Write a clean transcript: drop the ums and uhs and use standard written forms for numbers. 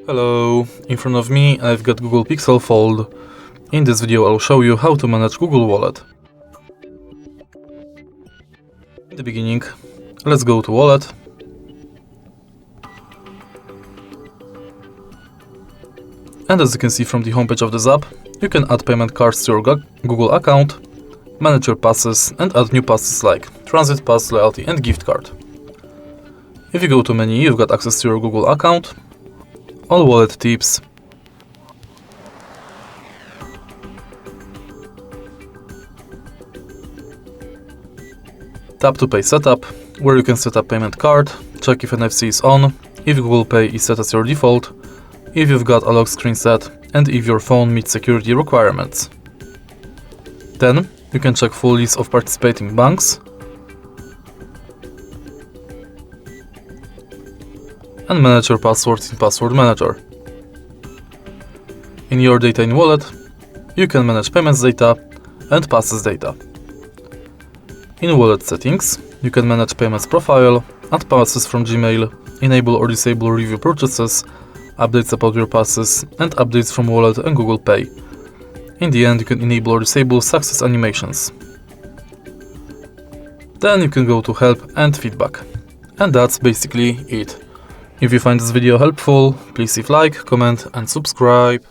Hello, in front of me I've got Google Pixel Fold. In this video I'll show you how to manage Google Wallet. In the beginning, let's go to Wallet. And as you can see from the homepage of this app, you can add payment cards to your Google account, manage your passes and add new passes like Transit Pass, Loyalty and Gift Card. If you go to menu, you've got access to your Google account, all wallet tips, tap to pay setup, where you can set up payment card, check if NFC is on, if Google Pay is set as your default, if you've got a lock screen set, and if your phone meets security requirements. Then you can check full list of participating banks and manage your passwords in Password Manager. In your data in Wallet, you can manage payments data and passes data. In Wallet settings, you can manage payments profile, add passes from Gmail, enable or disable review purchases, updates about your passes, and updates from Wallet and Google Pay. In the end, you can enable or disable success animations. Then you can go to help and feedback. And that's basically it. If you find this video helpful, please leave like, comment and subscribe.